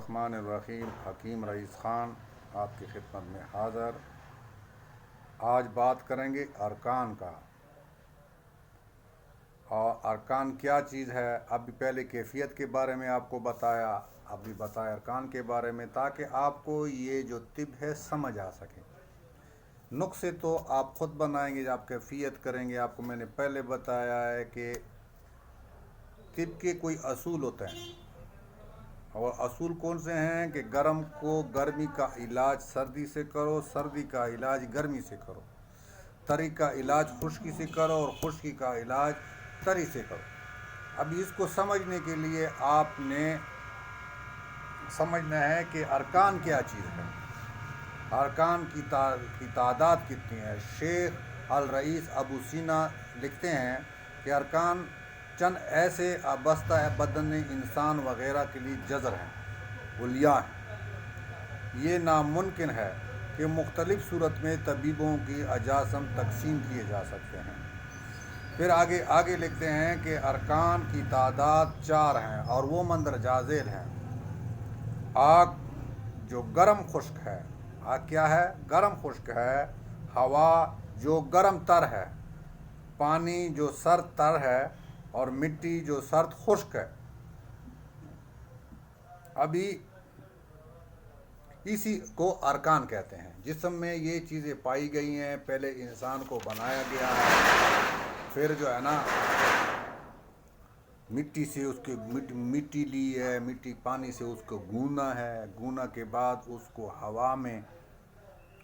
الرحمن الرحیم حکیم رئیس خان آپ کی خدمت میں حاضر۔ آج بات کریں گے ارکان کا، اور ارکان کیا چیز ہے۔ ابھی پہلے کیفیت کے بارے میں آپ کو بتایا، ابھی بتایا ارکان کے بارے میں، تاکہ آپ کو یہ جو طب ہے سمجھ آ سکے۔ نسخے تو آپ خود بنائیں گے، آپ کیفیت کریں گے۔ آپ کو میں نے پہلے بتایا ہے کہ طب کے کوئی اصول ہوتے ہیں، اور اصول کون سے ہیں کہ گرم کو گرمی کا علاج سردی سے کرو، سردی کا علاج گرمی سے کرو، تری کا علاج خشکی سے کرو، اور خشکی کا علاج تری سے کرو۔ اب اس کو سمجھنے کے لیے آپ نے سمجھنا ہے کہ ارکان کیا چیز ہے، ارکان کی تعداد کتنی ہے۔ شیخ الرئیس ابو سینا لکھتے ہیں کہ ارکان چند ایسے آبستہ بدن انسان وغیرہ کے لیے جذر ہیں، اولیاء ہیں۔ یہ ناممکن ہے کہ مختلف صورت میں طبیبوں کی اجسام تقسیم کیے جا سکتے ہیں۔ پھر آگے لکھتے ہیں کہ ارکان کی تعداد 4 ہیں، اور وہ مندرجہ ذیل ہیں۔ آگ جو گرم خشک ہے، آگ کیا ہے؟ گرم خشک ہے۔ ہوا جو گرم تر ہے، پانی جو سرد تر ہے، اور مٹی جو سرد خشک ہے۔ ابھی اسی کو ارکان کہتے ہیں۔ جسم میں یہ چیزیں پائی گئی ہیں، پہلے انسان کو بنایا گیا ہے، پھر جو ہے نا مٹی سے اس کے مٹی لی ہے، مٹی پانی سے اس کو گونا ہے، گونا کے بعد اس کو ہوا میں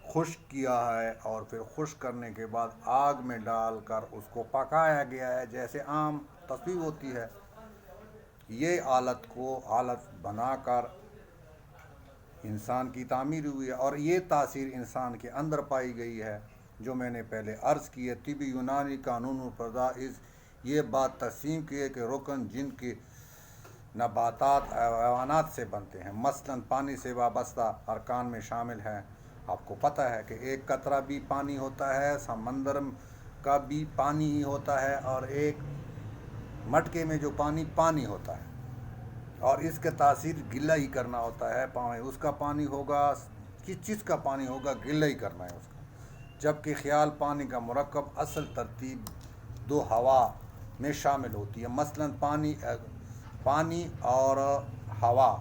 خشک کیا ہے، اور پھر خشک کرنے کے بعد آگ میں ڈال کر اس کو پکایا گیا ہے، جیسے عام تصویر ہوتی ہے۔ یہ آلت بنا کر انسان کی تعمیر ہوئی ہے، اور یہ تاثیر انسان کے اندر پائی گئی ہے، جو میں نے پہلے عرض کی ہے۔ طبی یونانی قانون الفضا یہ بات تسلیم کی ہے کہ رکن جن کے نباتات حیوانات سے بنتے ہیں، مثلا پانی سے وابستہ ارکان میں شامل ہیں۔ آپ کو پتہ ہے کہ ایک قطرہ بھی پانی ہوتا ہے، سمندر کا بھی پانی ہی ہوتا ہے، اور ایک مٹکے میں جو پانی ہوتا ہے، اور اس کے تاثیر گلا ہی کرنا ہوتا ہے۔ اس کا پانی ہوگا، کس چیز کا پانی ہوگا؟ گلا ہی کرنا ہے اس کا۔ جبکہ خیال پانی کا مرکب اصل ترتیب 2 ہوا میں شامل ہوتی ہے، مثلا پانی اور ہوا،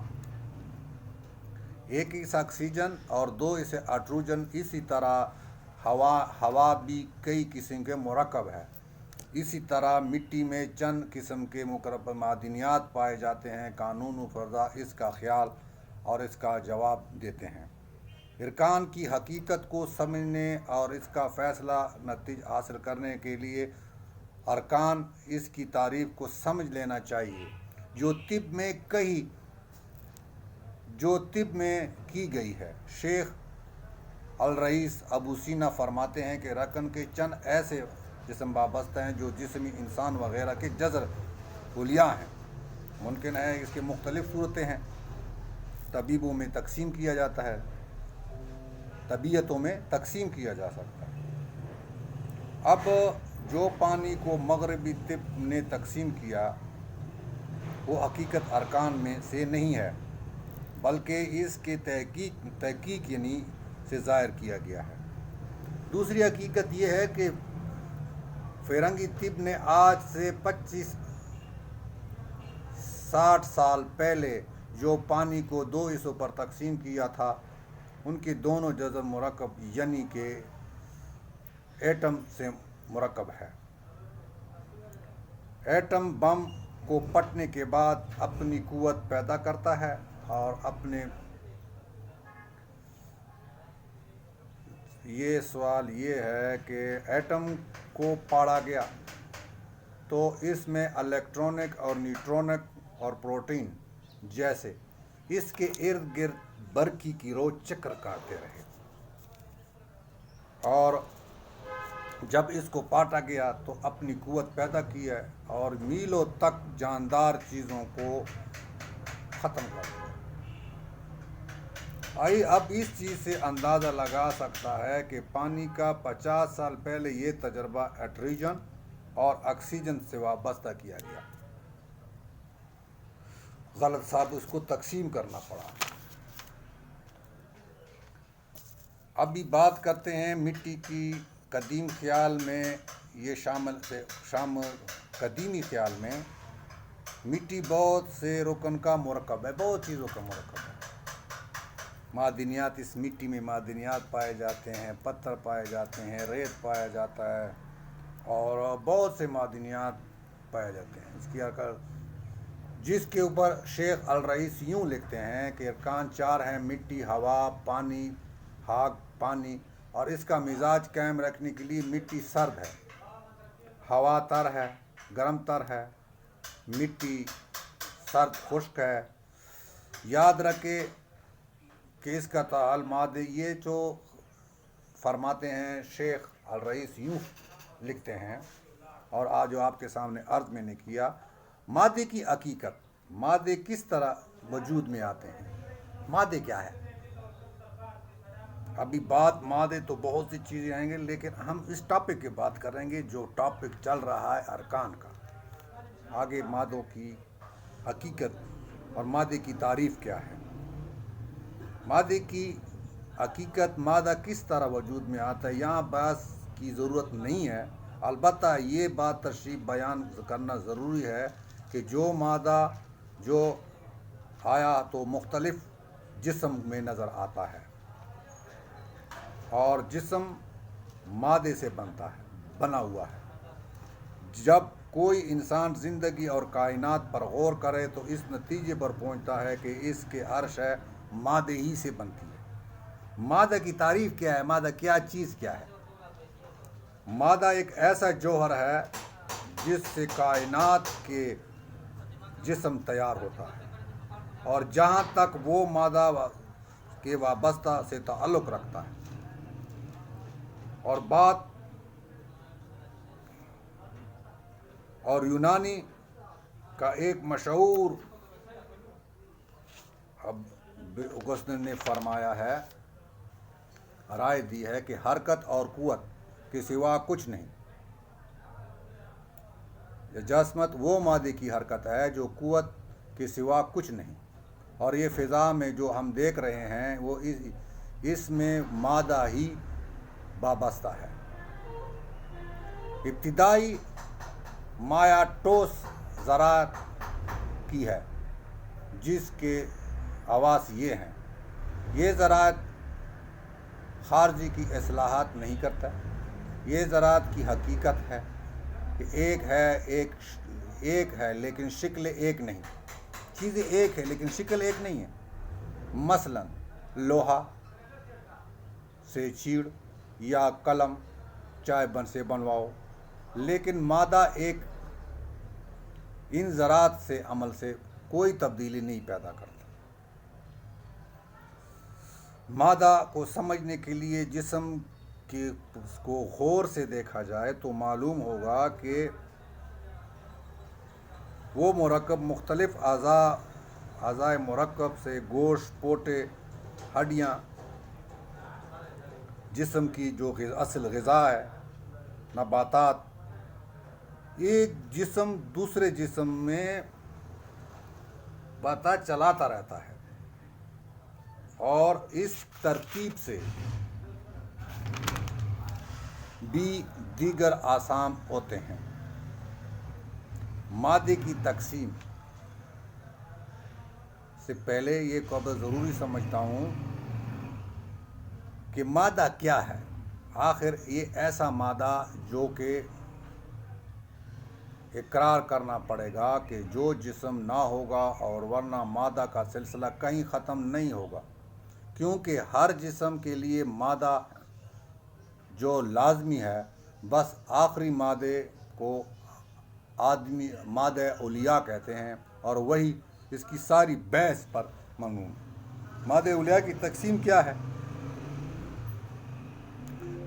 1 حصہ آکسیجن اور 2 حصے ہائیڈروجن۔ اسی طرح ہوا بھی کئی قسم کے مرکب ہے۔ اسی طرح مٹی میں چند قسم کے مرکب معدنیات پائے جاتے ہیں۔ قانون الفضا اس کا خیال اور اس کا جواب دیتے ہیں۔ ارکان کی حقیقت کو سمجھنے اور اس کا فیصلہ نتیجہ حاصل کرنے کے لیے ارکان اس کی تعریف کو سمجھ لینا چاہیے، جو طب میں کی گئی ہے۔ شیخ الرئیس ابو سینا فرماتے ہیں کہ رکن کے چند ایسے جسم وابستہ ہیں جو جسمی انسان وغیرہ کے جذر اولیاء ہیں۔ ممکن ہے اس کے مختلف صورتیں ہیں، طبیعتوں میں تقسیم کیا جا سکتا ہے۔ اب جو پانی کو مغربی طب نے تقسیم کیا، وہ حقیقت ارکان میں سے نہیں ہے، بلکہ اس کے تحقیق سے ظاہر کیا گیا ہے۔ دوسری حقیقت یہ ہے کہ فرنگی طب نے آج سے 25-60 سال پہلے جو پانی کو 2 حصوں پر تقسیم کیا تھا، ان کے دونوں جزر مرکب یعنی کہ ایٹم سے مرکب ہے۔ ایٹم بم کو پھٹنے کے بعد اپنی قوت پیدا کرتا ہے، اور یہ سوال یہ ہے کہ ایٹم کو پاڑا گیا تو اس میں الیکٹرانک اور نیوٹرانک اور پروٹین جیسے اس کے ارد گرد برقی کی رو چکر کاٹتے رہے، اور جب اس کو پاٹا گیا تو اپنی قوت پیدا کی ہے، اور میلوں تک جاندار چیزوں کو ختم کر دیا۔ اب اس چیز سے اندازہ لگا سکتا ہے کہ پانی کا 50 سال پہلے یہ تجربہ ہائیڈروجن اور آکسیجن سے وابستہ کیا گیا۔ غلط صاحب اس کو تقسیم کرنا پڑا۔ ابھی بات کرتے ہیں مٹی کی۔ قدیم خیال میں یہ قدیمی خیال میں مٹی بہت سے رکن کا مرکب ہے، بہت چیزوں کا مرکب ہے۔ معدنیات، اس مٹی میں معدنیات پائے جاتے ہیں، پتھر پائے جاتے ہیں، ریت پایا جاتا ہے اور بہت سے معدنیات پائے جاتے ہیں۔ اس کی جس کے اوپر شیخ الرئیس یوں لکھتے ہیں کہ ارکان 4 ہیں: مٹی، ہوا، پانی، خاک، پانی، اور اس کا مزاج قائم رکھنے کے لیے مٹی سرد ہے، ہوا تر ہے، گرم تر ہے، مٹی سرد خشک ہے۔ یاد رکھے کہ اس کا تعال مادے، یہ جو فرماتے ہیں شیخ الرئیس یوں لکھتے ہیں، اور آج جو آپ کے سامنے عرض میں نے کیا، مادے کی حقیقت، مادے کس طرح وجود میں آتے ہیں، مادے کیا ہے۔ ابھی بات مادے تو بہت سی چیزیں آئیں گے، لیکن ہم اس ٹاپک کی بات کریں گے جو ٹاپک چل رہا ہے ارکان کا۔ آگے مادوں کی حقیقت اور مادے کی تعریف کیا ہے۔ مادے کی حقیقت، مادہ کس طرح وجود میں آتا ہے، یہاں بحث کی ضرورت نہیں ہے، البتہ یہ بات تشریح بیان کرنا ضروری ہے کہ جو مادہ جو آیا تو مختلف جسم میں نظر آتا ہے، اور جسم مادے سے بنا ہوا ہے۔ جب کوئی انسان زندگی اور کائنات پر غور کرے تو اس نتیجے پر پہنچتا ہے کہ اس کے ہر شے مادے ہی سے بنتی ہے۔ مادہ کی تعریف کیا ہے، مادہ کیا چیز کیا ہے؟ مادہ ایک ایسا جوہر ہے جس سے کائنات کے جسم تیار ہوتا ہے، اور جہاں تک وہ مادہ کے وابستہ سے تعلق رکھتا ہے، اور یونانی کا ایک مشہور اوگسٹن نے فرمایا ہے، رائے دی ہے کہ حرکت اور قوت کے سوا کچھ نہیں۔ جسمت وہ مادے کی حرکت ہے جو قوت کے سوا کچھ نہیں، اور یہ فضا میں جو ہم دیکھ رہے ہیں وہ اس میں مادہ ہی وابستہ ہے۔ ابتدائی مایا ٹھوس ذرات کی ہے، جس کے خواص یہ ہیں: یہ ذرات خارجی کی اصلاحات نہیں کرتا، یہ ذرات کی حقیقت ہے کہ ایک ہے لیکن شکل ایک نہیں، چیزیں ایک ہے لیکن شکل ایک نہیں ہے۔ مثلا لوہا سے چیڑ یا قلم چائے بن سے بنواؤ، لیکن مادہ ایک ان ذرات سے عمل سے کوئی تبدیلی نہیں پیدا کرتا۔ مادہ کو سمجھنے کے لیے جسم کو غور سے دیکھا جائے تو معلوم ہوگا کہ وہ مرکب مختلف اعضاء مرکب سے گوشت، پوٹے، ہڈیاں، جسم کی جو اصل غذا ہے، نباتات، ایک جسم دوسرے جسم میں پتہ چلاتا رہتا ہے، اور اس ترکیب سے بھی دیگر اجسام ہوتے ہیں۔ مادے کی تقسیم سے پہلے یہ قبل ضروری سمجھتا ہوں کہ مادہ کیا ہے۔ آخر یہ ایسا مادہ جو کہ اقرار کرنا پڑے گا کہ جو جسم نہ ہوگا، اور ورنہ مادہ کا سلسلہ کہیں ختم نہیں ہوگا، کیونکہ ہر جسم کے لیے مادہ جو لازمی ہے، بس آخری مادے کو مادہ اولیاء کہتے ہیں، اور وہی اس کی ساری بحث پر مبنی ہے۔ مادہ اولیاء کی تقسیم کیا ہے؟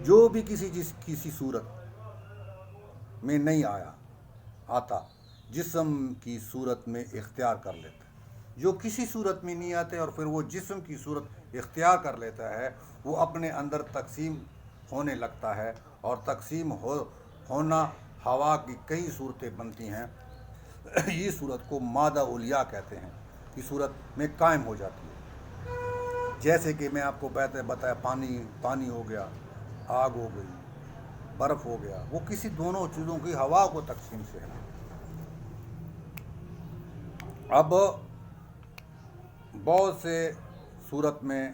جو بھی کسی صورت میں نہیں آتا، جسم کی صورت میں اختیار کر لیتا ہے۔ جو کسی صورت میں نہیں آتے اور پھر وہ جسم کی صورت اختیار کر لیتا ہے، وہ اپنے اندر تقسیم ہونے لگتا ہے، اور تقسیم ہونا ہوا کی کئی صورتیں بنتی ہیں۔ یہ صورت کو مادہ اولیاء کہتے ہیں، یہ صورت میں قائم ہو جاتی ہے۔ جیسے کہ میں آپ کو بتایا پانی ہو گیا، آگ ہو گئی، برف ہو گیا، وہ کسی دونوں چیزوں کی ہوا کو تقسیم سے ہے۔ اب بہت سے صورت میں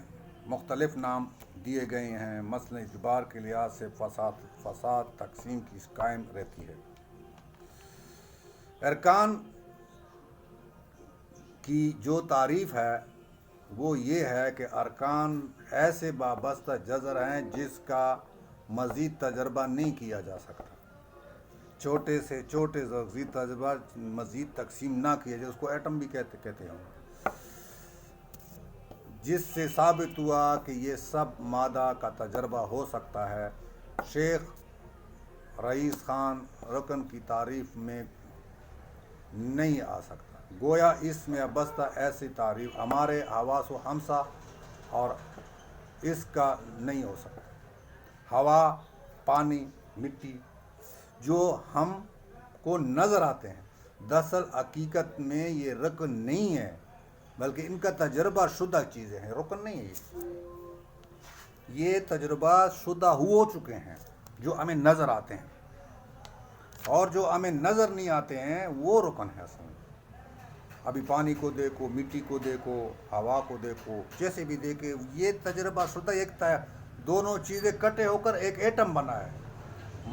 مختلف نام دیے گئے ہیں، مثلا اعتبار کے لحاظ سے فساد تقسیم کی قائم رہتی ہے۔ ارکان کی جو تعریف ہے وہ یہ ہے کہ ارکان ایسے وابستہ جذر ہیں جس کا مزید تجربہ نہیں کیا جا سکتا، چھوٹے سے چھوٹے تجربہ مزید تقسیم نہ کیا جائے، اس کو ایٹم بھی کہتے ہیں، جس سے ثابت ہوا کہ یہ سب مادہ کا تجربہ ہو سکتا ہے۔ شیخ رئیس خان رکن کی تعریف میں نہیں آ سکتا، گویا اس میں وابستہ ایسی تعریف ہمارے حواس و ہمسا اور اس کا نہیں ہو سکتا۔ ہوا، پانی، مٹی جو ہم کو نظر آتے ہیں، دراصل حقیقت میں یہ رکن نہیں ہے، بلکہ ان کا تجربہ شدہ چیزیں ہیں، رکن نہیں ہے۔ یہ تجربہ شدہ ہو چکے ہیں جو ہمیں نظر آتے ہیں، اور جو ہمیں نظر نہیں آتے ہیں وہ رکن ہے اصل میں۔ ابھی پانی کو دیکھو، مٹی کو دیکھو، ہوا کو دیکھو، جیسے بھی دیکھے، یہ تجربہ شدہ ایک دونوں چیزیں کٹے ہو کر ایک ایٹم بنا ہے،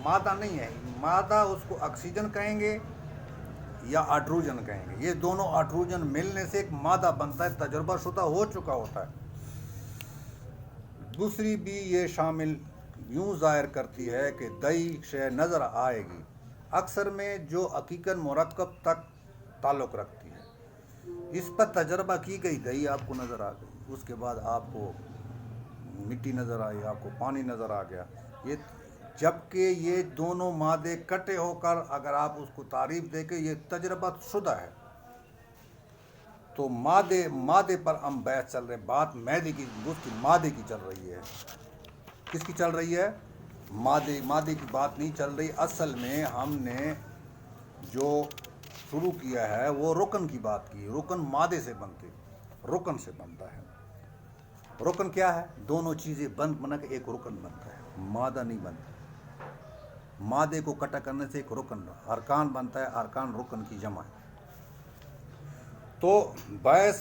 مادہ نہیں ہے۔ مادہ اس کو آکسیجن کہیں گے یا ہائیڈروجن کہیں گے، یہ دونوں ہائیڈروجن ملنے سے ایک مادہ بنتا ہے، تجربہ شدہ ہو چکا ہوتا ہے۔ دوسری بھی یہ شامل یوں ظاہر کرتی ہے کہ دئی شے نظر آئے گی، اکثر میں جو حقیقت مرکب تک تعلق رکھتی ہے، اس پر تجربہ کی گئی، دہی آپ کو نظر آ گئی، اس کے بعد آپ کو مٹی نظر آئی، آپ کو پانی نظر آ گیا، جبکہ یہ دونوں مادے کٹے ہو کر اگر آپ اس کو تعریف دے کے یہ تجربہ شدہ ہے۔ تو مادے پر ہم بحث چل رہے ہیں، بات مادے کی چل رہی ہے۔ کس کی چل رہی ہے؟ مادے کی بات نہیں چل رہی، اصل میں ہم نے جو شروع کیا ہے وہ رکن کی بات کی، رکن مادے سے رکن سے بنتا ہے۔ رکن کیا ہے؟ دونوں چیزیں بنا کے ایک رکن بنتا ہے، مادہ نہیں بنتا۔ مادے کو کٹا کرنے سے ایک رکن، ارکان بنتا ہے، ارکان رکن کی جمع ہے۔ تو بحث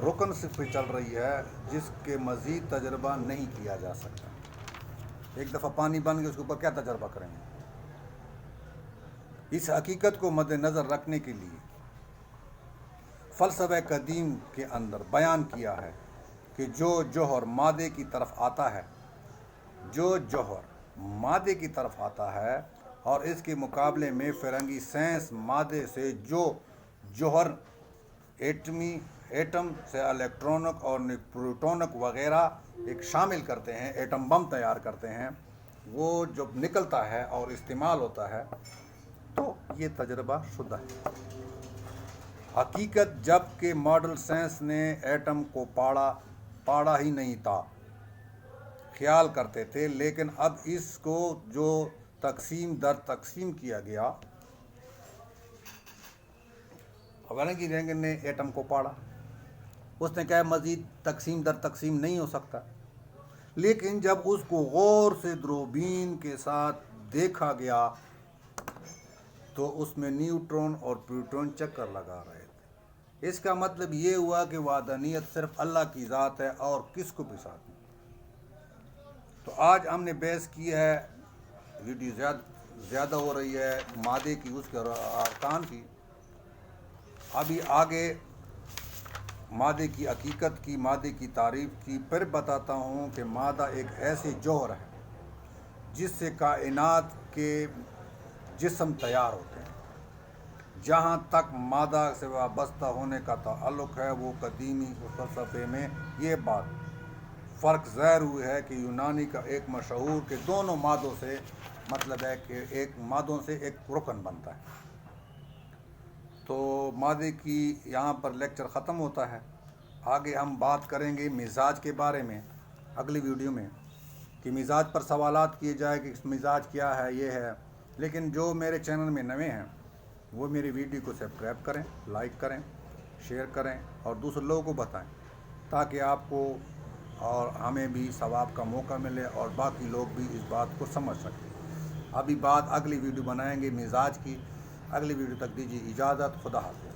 رکن سے پہ چل رہی ہے جس کے مزید تجربہ نہیں کیا جا سکتا۔ ایک دفعہ پانی بن گیا، اس کے اوپر کیا تجربہ کریں گے؟ اس حقیقت کو مد نظر رکھنے کے لیے فلسفہ قدیم کے اندر بیان کیا ہے کہ جو جوہر مادے کی طرف آتا ہے اور اس کے مقابلے میں فرنگی سائنس مادے سے جو جوہر ایٹم سے الیکٹرونک اور پروٹونک وغیرہ ایک شامل کرتے ہیں، ایٹم بم تیار کرتے ہیں، وہ جب نکلتا ہے اور استعمال ہوتا ہے تو یہ تجربہ شدہ ہے۔ حقیقت جب کہ ماڈل سائنس نے ایٹم کو پاڑا ہی نہیں تھا، خیال کرتے تھے، لیکن اب اس کو جو تقسیم در تقسیم کیا گیا، رینگن نے ایٹم کو پاڑا، اس نے کہا مزید تقسیم در تقسیم نہیں ہو سکتا، لیکن جب اس کو غور سے دوربین کے ساتھ دیکھا گیا تو اس میں نیوٹرون اور پروٹون چکر لگا رہے تھے۔ اس کا مطلب یہ ہوا کہ وحدانیت صرف اللہ کی ذات ہے اور کس کو بھی ساتھ نہیں۔ تو آج ہم نے بحث کی ہے، ویڈیو زیادہ ہو رہی ہے، مادے کی، اس کے ارکان کی۔ ابھی آگے مادے کی حقیقت کی، مادے کی تعریف کی، پھر بتاتا ہوں کہ مادہ ایک ایسے جوہر ہے جس سے کائنات کے جسم تیار ہوتے ہیں۔ جہاں تک مادہ سے وابستہ ہونے کا تعلق ہے، وہ قدیمی فلسفے میں یہ بات فرق ظاہر ہوئی ہے کہ یونانی کا ایک مشہور کہ دونوں مادوں سے مطلب ہے کہ ایک مادوں سے ایک رکن بنتا ہے۔ تو مادے کی یہاں پر لیکچر ختم ہوتا ہے۔ آگے ہم بات کریں گے مزاج کے بارے میں اگلی ویڈیو میں، کہ مزاج پر سوالات کیے جائے کہ مزاج کیا ہے، یہ ہے۔ لیکن جو میرے چینل میں نئے ہیں وہ میری ویڈیو کو سبسکرائب کریں، لائک کریں، شیئر کریں اور دوسرے لوگوں کو بتائیں تاکہ آپ کو اور ہمیں بھی ثواب کا موقع ملے اور باقی لوگ بھی اس بات کو سمجھ سکیں۔ ابھی بات اگلی ویڈیو بنائیں گے مزاج کی۔ اگلی ویڈیو تک دیجیے اجازت، خدا حافظ۔